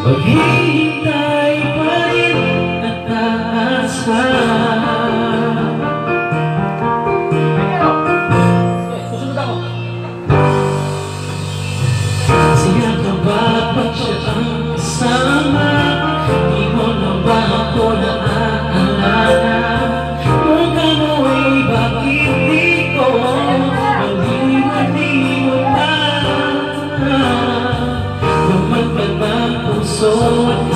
Maghihintay pa rin at aasa. Susunod ako. Siya ka ba pag siya ang kasama? Di mo na ba ako naaalala? Mukha mo ay bakit di ko maliwan-liwan pa? Lumagpag ang puso at